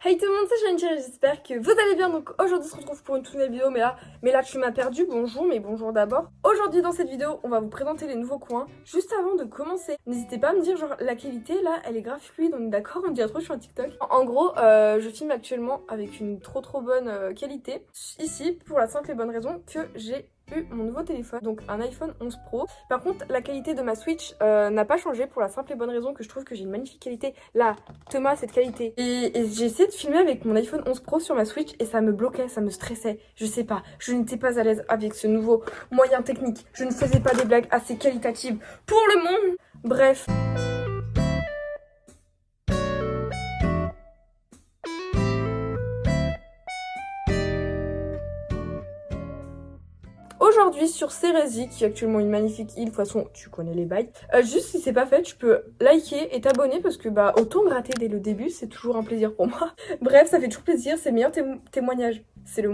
Hey tout le monde, c'est Shane, j'espère que vous allez bien. Donc aujourd'hui on se retrouve pour une toute nouvelle vidéo, mais là tu m'as perdu, bonjour, mais bonjour d'abord. Aujourd'hui dans cette vidéo, on va vous présenter les nouveaux coins. Juste avant de commencer, n'hésitez pas à me dire genre la qualité là, elle est grave fluide, on est d'accord, on dirait trop sur un TikTok. En gros, je filme actuellement avec une trop bonne qualité. Ici, pour la simple et bonne raison que j'ai eu mon nouveau téléphone, donc un iPhone 11 Pro. Par contre, la qualité de ma Switch n'a pas changé pour la simple et bonne raison que je trouve que j'ai une magnifique qualité. Là, Thomas, cette qualité. Et j'ai essayé de filmer avec mon iPhone 11 Pro sur ma Switch et ça me bloquait, ça me stressait. Je sais pas, je n'étais pas à l'aise avec ce nouveau moyen technique. Je ne faisais pas des blagues assez qualitatives pour le monde. Bref. Aujourd'hui sur Cérésie, qui est actuellement une magnifique île, de toute façon tu connais les bails. Juste si c'est pas fait, tu peux liker et t'abonner parce que bah autant gratter dès le début, c'est toujours un plaisir pour moi. Bref, ça fait toujours plaisir, c'est le meilleur témoignage. C'est le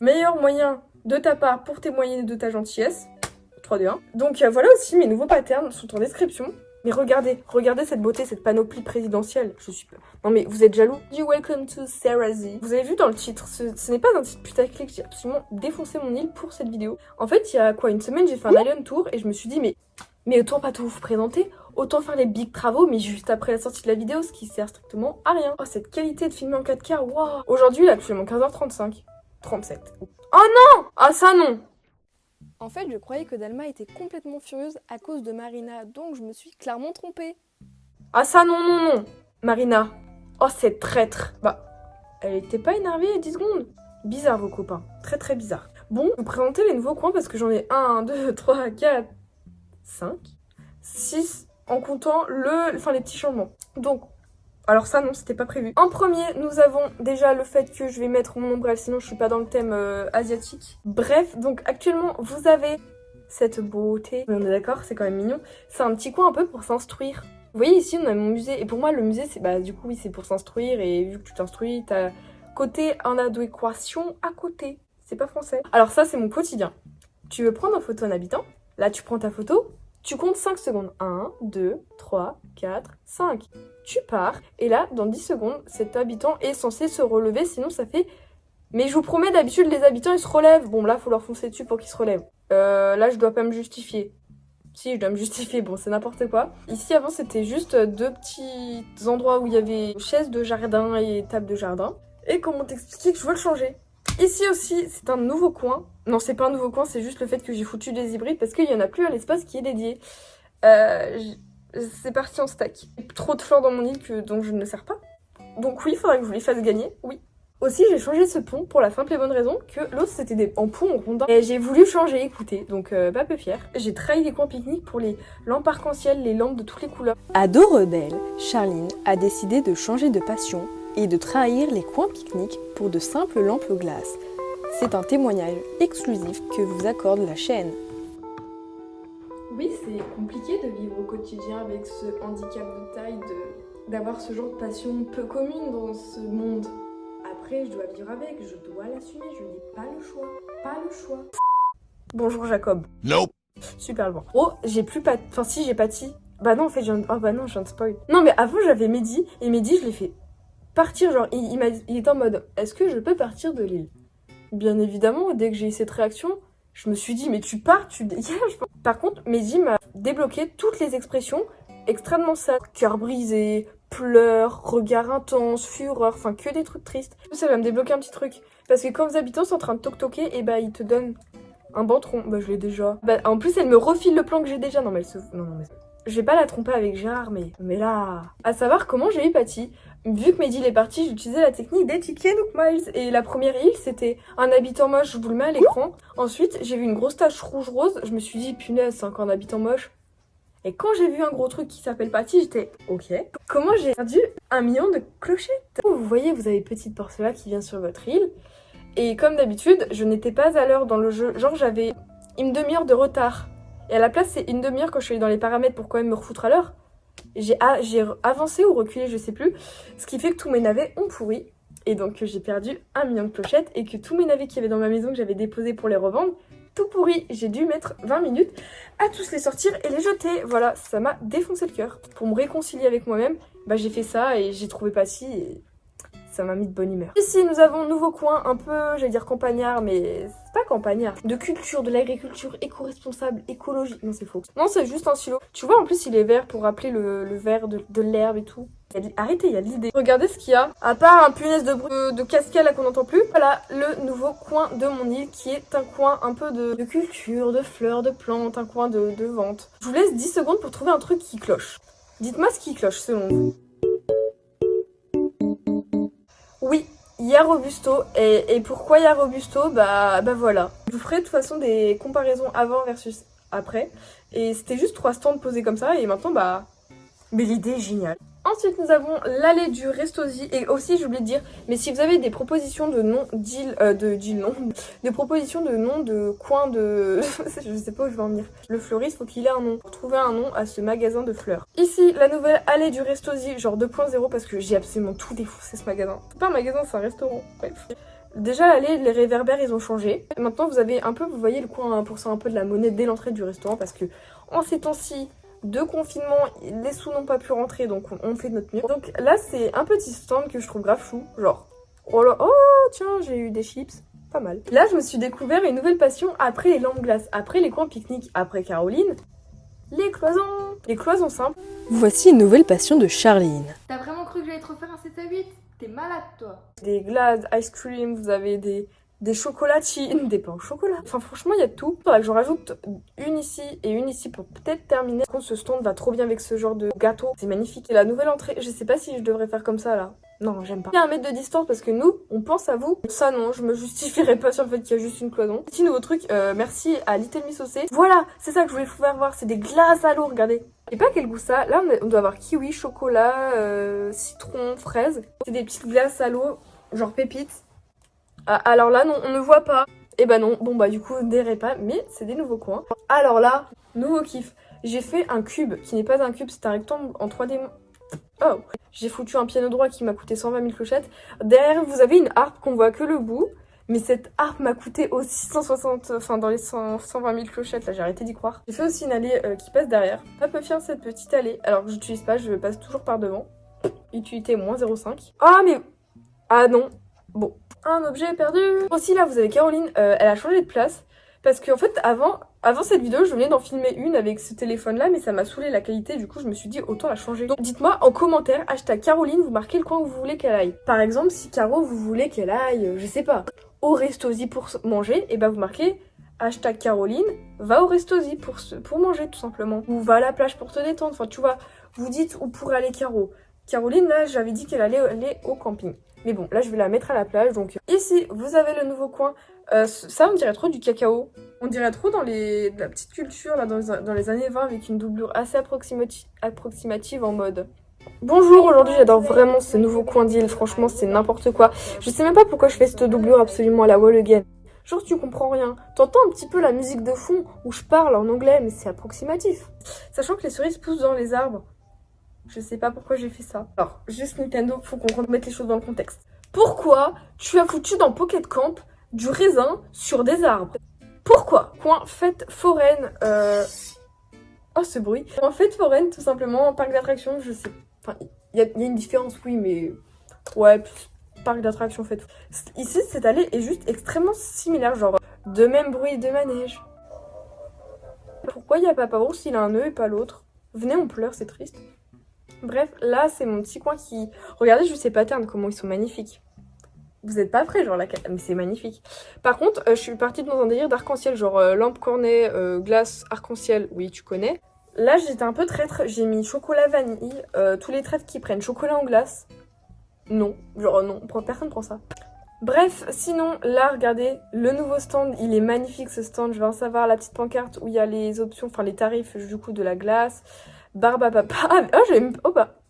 meilleur moyen de ta part pour témoigner de ta gentillesse. 3-2-1. Donc voilà aussi, mes nouveaux patterns sont en description. Mais regardez cette beauté, cette panoplie présidentielle. Je suis... Non mais vous êtes jaloux? Welcome to Cérésie. Vous avez vu dans le titre, ce n'est pas un titre putaclic, j'ai absolument défoncé mon île pour cette vidéo. En fait, il y a quoi, une semaine, j'ai fait un Island Tour et je me suis dit, mais autant pas tout vous présenter, autant faire les big travaux, mais juste après la sortie de la vidéo, ce qui sert strictement à rien. Oh, cette qualité de filmer en 4K, waouh! Aujourd'hui, là, actuellement, 15h35. 37. Oh non! Ah ça non! En fait, je croyais que Dalma était complètement furieuse à cause de Marina, donc je me suis clairement trompée. Ah ça non! Marina. Oh cette traître. Bah, elle était pas énervée il y a 10 secondes. Bizarre vos copains, très bizarre. Bon, je vais vous présenter les nouveaux coins parce que j'en ai 1, 2, 3, 4, 5, 6 en comptant les petits changements. Donc, alors ça non, c'était pas prévu. En premier, nous avons déjà le fait que je vais mettre mon ombrelle, sinon je suis pas dans le thème asiatique. Bref, donc actuellement, vous avez cette beauté. On est d'accord, c'est quand même mignon. C'est un petit coin un peu pour s'instruire. Vous voyez ici, on a mon musée. Et pour moi, le musée, c'est du coup, oui, c'est pour s'instruire. Et vu que tu t'instruis, t'as côté en adéquation à côté. C'est pas français. Alors ça, c'est mon quotidien. Tu veux prendre en photo un habitant. Là, tu prends ta photo. Tu comptes 5 secondes. 1, 2, 3, 4, 5. Tu pars. Et là, dans 10 secondes, cet habitant est censé se relever. Sinon, ça fait... Mais je vous promets, d'habitude, les habitants, ils se relèvent. Bon, là, faut leur foncer dessus pour qu'ils se relèvent. Là, je dois pas me justifier. Si, je dois me justifier. Bon, c'est n'importe quoi. Ici, avant, c'était juste 2 petits endroits où il y avait chaises de jardin et table de jardin. Et comment t'expliquer que je veux le changer? Ici aussi, c'est un nouveau coin. Non, c'est pas un nouveau coin, c'est juste le fait que j'ai foutu des hybrides parce qu'il y en a plus à l'espace qui est dédié. C'est parti en steak. Trop de fleurs dans mon île dont je ne me sers pas. Donc oui, il faudrait que je vous les fasse gagner, oui. Aussi, j'ai changé ce pont pour la simple et bonne raison que l'autre c'était en pont en rondin. Et j'ai voulu changer, écoutez, donc pas peu fière. J'ai trahi les coins pique-nique pour les lampes arc-en-ciel, les lampes de toutes les couleurs. Ado rebelle, Charline a décidé de changer de passion et de trahir les coins pique-nique pour de simples lampes glace. C'est un témoignage exclusif que vous accorde la chaîne. Oui, c'est compliqué de vivre au quotidien avec ce handicap de taille, d'avoir ce genre de passion peu commune dans ce monde. Après, je dois vivre avec, je dois l'assumer, je n'ai pas le choix. Pas le choix. Bonjour Jacob. Nope. Super bon. Oh, j'ai plus pas... Enfin si, j'ai pâti. Bah non, en fait, oh bah non, je viens de spoil. Non, mais avant, j'avais Mehdi, et Mehdi, je l'ai fait partir, genre, il était en mode, est-ce que je peux partir de l'île? Bien évidemment, dès que j'ai eu cette réaction, je me suis dit, mais tu pars, tu dégages. Par contre, Mehdi m'a débloqué toutes les expressions extrêmement sales. Cœur brisé, pleurs, regard intense, fureur, enfin que des trucs tristes. Ça va me débloquer un petit truc. Parce que quand vos habitants sont en train de toc-toquer, et bah ils te donnent un bantron. Bah je l'ai déjà. Bah en plus elle me refile le plan que j'ai déjà. Non mais elle se... Non mais... Je vais pas la tromper avec Gérard, mais là... À savoir comment j'ai eu Patty. Vu que Mehdi est parti, j'ai utilisé la technique des tickets Nook Miles. Et la première île, c'était un habitant moche, je vous le mets à l'écran. Ensuite, j'ai vu une grosse tache rouge-rose. Je me suis dit, punaise, c'est encore un habitant moche. Et quand j'ai vu un gros truc qui s'appelle Patty, j'étais ok. Comment j'ai perdu 1 million de clochettes? Vous voyez, vous avez petite Porcela qui vient sur votre île. Et comme d'habitude, je n'étais pas à l'heure dans le jeu. Genre, j'avais une demi-heure de retard. Et à la place, c'est une demi-heure quand je suis allée dans les paramètres pour quand même me refoutre à l'heure. J'ai avancé ou reculé, je sais plus. Ce qui fait que tous mes navets ont pourri. Et donc, j'ai perdu 1 million de clochettes. Et que tous mes navets qu'il y avait dans ma maison que j'avais déposés pour les revendre, tout pourri. J'ai dû mettre 20 minutes à tous les sortir et les jeter. Voilà, ça m'a défoncé le cœur. Pour me réconcilier avec moi-même, bah j'ai fait ça et j'ai trouvé Patty et Ça m'a mis de bonne humeur. Ici, nous avons un nouveau coin un peu, j'allais dire campagnard, mais c'est pas campagnard. De culture, de l'agriculture éco-responsable, écologique. Non, c'est faux. Non, c'est juste un silo. Tu vois, en plus, il est vert pour rappeler le vert de l'herbe et tout. Arrêtez, il y a de l'idée. Regardez ce qu'il y a. À part un punaise de cascade là qu'on n'entend plus. Voilà, le nouveau coin de mon île qui est un coin un peu de culture, de fleurs, de plantes, un coin de vente. Je vous laisse 10 secondes pour trouver un truc qui cloche. Dites-moi ce qui cloche selon vous. Oui, il y a Robusto. Et pourquoi il y a Robusto? Bah voilà. Je vous ferai de toute façon des comparaisons avant versus après. Et c'était juste 3 stands posés comme ça. Et maintenant, mais l'idée est géniale. Ensuite, nous avons l'allée du Restosi. Et aussi, j'ai oublié de dire, mais si vous avez des propositions de nom d'île, des propositions de nom de coin de... je sais pas où je vais en venir. Le fleuriste, faut qu'il ait un nom. Pour trouver un nom à ce magasin de fleurs. Ici, la nouvelle allée du Restosi, genre 2.0, parce que j'ai absolument tout défoncé ce magasin. C'est pas un magasin, c'est un restaurant. Bref. Déjà, l'allée, les réverbères, ils ont changé. Maintenant, vous avez un peu, vous voyez le coin 1% un peu de la monnaie dès l'entrée du restaurant, parce que en ces temps-ci, de confinement, les sous n'ont pas pu rentrer, donc on fait de notre mieux. Donc là, c'est un petit stand que je trouve grave chou, genre, oh là, oh tiens, j'ai eu des chips, pas mal. Là, je me suis découvert une nouvelle passion après les lampes glaces, après les coins pique-nique, après Caroline, les cloisons simples. Voici une nouvelle passion de Charline. T'as vraiment cru que j'allais te refaire un 7 à 8? T'es malade, toi. Des glaces, ice cream, vous avez des chocolatines, des pains au chocolat. Enfin franchement il y a de tout. Il faudra que j'en rajoute une ici et une ici pour peut-être terminer. Par contre ce stand va trop bien avec ce genre de gâteau. C'est magnifique. Et la nouvelle entrée, je sais pas si je devrais faire comme ça là. Non, j'aime pas. Il y a 1 mètre de distance parce que nous, on pense à vous. Ça non, je me justifierai pas sur le fait qu'il y a juste une cloison. Petit nouveau truc, merci à Little Miss Saucé. Voilà, c'est ça que je voulais vous faire voir. C'est des glaces à l'eau, regardez. Je sais pas quel goût ça. Là on doit avoir kiwi, chocolat, citron, fraise. C'est des petites glaces à l'eau, genre pépites. Ah, alors là, non, on ne voit pas. Et bah non, bon bah du coup, ne verrez pas, mais c'est des nouveaux coins. Alors là, nouveau kiff. J'ai fait un cube, qui n'est pas un cube, c'est un rectangle en 3D. Oh, j'ai foutu un piano droit qui m'a coûté 120 000 clochettes. Derrière, vous avez une harpe qu'on voit que le bout. Mais cette harpe m'a coûté aussi 160, enfin dans les 120 000 clochettes, là j'ai arrêté d'y croire. J'ai fait aussi une allée qui passe derrière. Pas peu fière cette petite allée, alors que j'utilise pas, je passe toujours par devant. Utilité moins 0,5. Ah mais... Ah non. Bon. Un objet perdu. Aussi là vous avez Caroline, elle a changé de place. Parce qu'en fait avant cette vidéo je venais d'en filmer une avec ce téléphone là. Mais ça m'a saoulé la qualité, du coup je me suis dit autant la changer. Donc dites-moi en commentaire, hashtag Caroline, vous marquez le coin où vous voulez qu'elle aille. Par exemple si Caro vous voulez qu'elle aille, je sais pas, au Restosi pour manger, et bah vous marquez hashtag Caroline va au Restosi pour manger tout simplement. Ou va à la plage pour te détendre, enfin tu vois, vous dites où pourrait aller Caro. Caroline là j'avais dit qu'elle allait aller au camping. Mais bon là je vais la mettre à la plage donc. Ici vous avez le nouveau coin, ça on dirait trop du cacao. On dirait trop dans de la petite culture là dans les années 20 avec une doublure assez approximative en mode. Bonjour, aujourd'hui j'adore vraiment ce nouveau coin d'île, franchement c'est n'importe quoi. Je sais même pas pourquoi je fais cette doublure absolument à la wall again. Genre tu comprends rien. T'entends un petit peu la musique de fond où je parle en anglais mais c'est approximatif. Sachant que les cerises poussent dans les arbres. Je sais pas pourquoi j'ai fait ça. Alors, juste Nintendo, faut qu'on remette les choses dans le contexte. Pourquoi tu as foutu dans Pocket Camp du raisin sur des arbres? Pourquoi? Coin fête foraine, Oh ce bruit. En fête foraine, tout simplement, parc d'attractions, je sais. Enfin, il y a une différence, oui, mais... Ouais, parc d'attractions, fête. Ici, cette allée est juste extrêmement similaire, genre de même bruit de manège. Pourquoi il y a Papa Ours, il a un nœud et pas l'autre? Venez, on pleure, c'est triste. Bref, là, c'est mon petit coin qui... Regardez juste ces patterns, comment ils sont magnifiques. Vous êtes pas prêts, genre, mais c'est magnifique. Par contre, je suis partie dans un délire d'arc-en-ciel, genre lampe cornet, glace, arc-en-ciel, oui, tu connais. Là, j'étais un peu traître, j'ai mis chocolat vanille, tous les traîtres qui prennent chocolat en glace. Non, genre non, personne prend ça. Bref, sinon, là, regardez, le nouveau stand, il est magnifique ce stand. Je vais en savoir la petite pancarte où il y a les options, enfin les tarifs du coup de la glace. Barbe à papa. Ah, oh bah.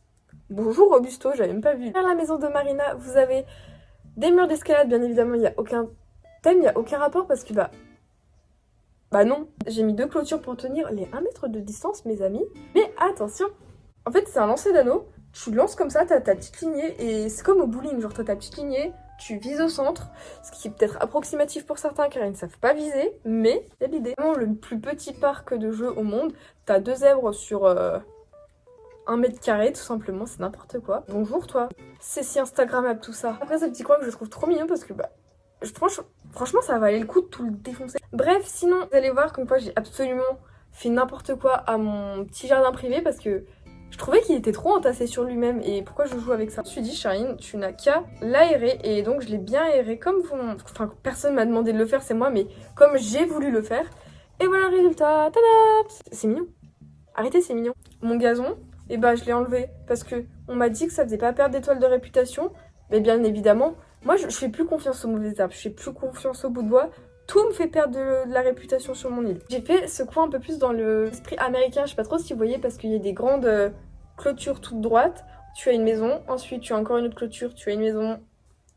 Bonjour Robusto, j'avais même pas vu. Dans la maison de Marina, vous avez des murs d'escalade, bien évidemment, il n'y a aucun thème, il n'y a aucun rapport parce que bah non. J'ai mis 2 clôtures pour tenir les 1 mètre de distance, mes amis. Mais attention, en fait, c'est un lancer d'anneau. Tu lances comme ça, t'as ta petite lignée et c'est comme au bowling, genre t'as ta petite lignée, tu vises au centre, ce qui est peut-être approximatif pour certains car ils ne savent pas viser, mais il y a l'idée. Vraiment le plus petit parc de jeux au monde, t'as 2 zèbres sur 1 mètre carré tout simplement, c'est n'importe quoi. Bonjour toi. C'est si instagrammable tout ça. Après ce petit coin que je trouve trop mignon parce que bah franchement ça valait le coup de tout le défoncer. Bref, sinon vous allez voir comme quoi j'ai absolument fait n'importe quoi à mon petit jardin privé parce que je trouvais qu'il était trop entassé sur lui-même et pourquoi je joue avec ça. Je me suis dit Charline, tu n'as qu'à l'aérer et donc je l'ai bien aéré comme vous... Enfin personne m'a demandé de le faire, c'est moi, mais comme j'ai voulu le faire. Et voilà le résultat, tada! C'est mignon. Arrêtez, c'est mignon. Mon gazon, et bah je l'ai enlevé parce que on m'a dit que ça faisait pas perdre d'étoiles de réputation. Mais bien évidemment, moi je fais plus confiance aux mauvais arbres, je fais plus confiance aux bouts de bois. Tout me fait perdre de la réputation sur mon île. J'ai fait ce coin un peu plus dans l'esprit américain, je sais pas trop si vous voyez parce qu'il y a des grandes clôtures toutes droites. Tu as une maison, ensuite tu as encore une autre clôture, tu as une maison,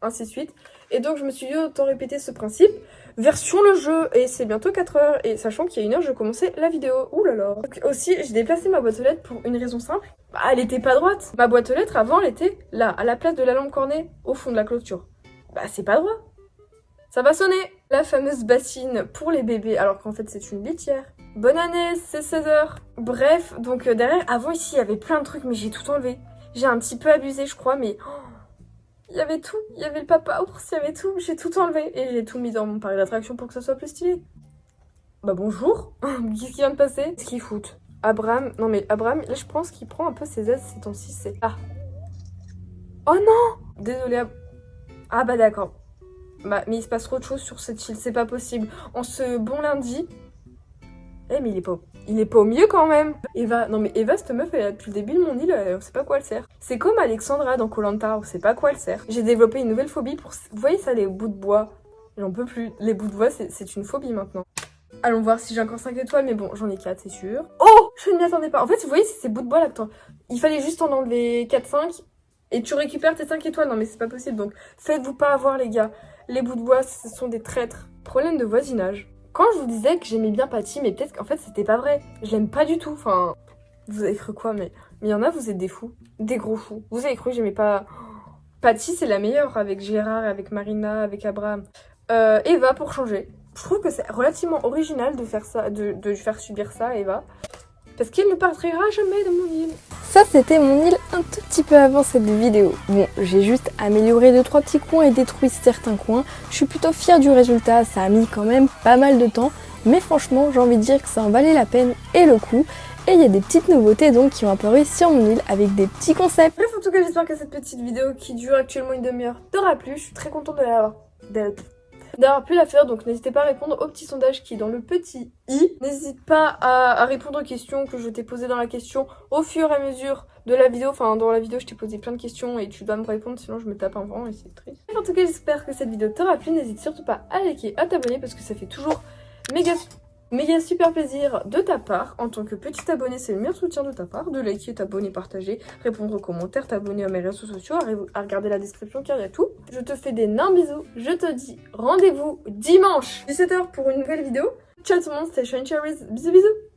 ainsi de suite. Et donc je me suis dit autant répéter ce principe. Version le jeu, et c'est bientôt 4h, et sachant qu'il y a 1 heure je commençais la vidéo. Ouh là là. Donc aussi j'ai déplacé ma boîte aux lettres pour une raison simple. Bah elle était pas droite. Ma boîte aux lettres avant elle était là, à la place de la lampe cornée, au fond de la clôture. Bah c'est pas droit. Ça va sonner. La fameuse bassine pour les bébés, alors qu'en fait c'est une litière. Bonne année, c'est 16h. Bref, donc derrière, avant ici il y avait plein de trucs mais j'ai tout enlevé. J'ai un petit peu abusé je crois, mais... il y avait tout, il y avait le papa ours, il y avait tout, j'ai tout enlevé et j'ai tout mis dans mon parc d'attraction pour que ça soit plus stylé. Bah bonjour, qu'est-ce qui vient de passer? Qu'est-ce qu'ils foutent? Abraham, non mais Abraham, là je pense qu'il prend un peu ses aises ces temps-ci, c'est... Ah. Oh non! Désolée, ah bah d'accord. Bah mais il se passe trop de choses sur cette île, c'est pas possible. En ce bon lundi... Eh mais il est pas au milieu quand même. Eva, non mais Eva cette meuf elle est là depuis le début de mon île, on sait pas quoi elle sert. C'est comme Alexandra dans Koh-Lanta, on sait pas quoi elle sert. J'ai développé une nouvelle phobie pour... Vous voyez ça les bouts de bois? J'en peux plus. Les bouts de bois c'est une phobie maintenant. Allons voir si j'ai encore 5 étoiles, mais bon j'en ai 4 c'est sûr. Oh! Je ne m'y attendais pas. En fait vous voyez c'est ces bouts de bois là, il fallait juste en enlever 4-5 et tu récupères tes 5 étoiles. Non mais c'est pas possible donc faites-vous pas avoir les gars. Les bouts de bois ce sont des traîtres. Problème de voisinage. Quand je vous disais que j'aimais bien Patty, mais peut-être qu'en fait c'était pas vrai. Je l'aime pas du tout. Enfin, vous avez cru quoi? Mais il y en a, vous êtes des fous. Des gros fous. Vous avez cru que j'aimais pas... Patty c'est la meilleure avec Gérard, avec Marina, avec Abraham. Eva pour changer. Je trouve que c'est relativement original de faire ça, de lui faire subir ça à Eva. Parce qu'il ne partira jamais de mon île. Ça c'était mon île un tout petit peu avant cette vidéo. Bon, j'ai juste amélioré 2-3 petits coins et détruit certains coins. Je suis plutôt fière du résultat, ça a mis quand même pas mal de temps. Mais franchement, j'ai envie de dire que ça en valait la peine et le coup. Et il y a des petites nouveautés donc qui ont apparu sur mon île avec des petits concepts. Bref, en tout cas, j'espère que cette petite vidéo qui dure actuellement 1 demi-heure t'aura plu. Je suis très contente d'avoir pu la faire, donc n'hésitez pas à répondre au petit sondage qui est dans le petit i. N'hésite pas à répondre aux questions que je t'ai posées dans la question au fur et à mesure de la vidéo. Enfin, dans la vidéo, je t'ai posé plein de questions et tu dois me répondre, sinon je me tape un vent et c'est triste. En tout cas, j'espère que cette vidéo t'aura plu. N'hésite surtout pas à liker, à t'abonner parce que ça fait toujours méga super plaisir de ta part. En tant que petit abonné, c'est le meilleur soutien de ta part. De liker, t'abonner, partager, répondre aux commentaires, t'abonner à mes réseaux sociaux, à regarder la description car il y a tout. Je te fais d'énormes bisous. Je te dis rendez-vous dimanche 17h pour une nouvelle vidéo. Ciao tout le monde, c'était Shine Cherries. Bisous bisous.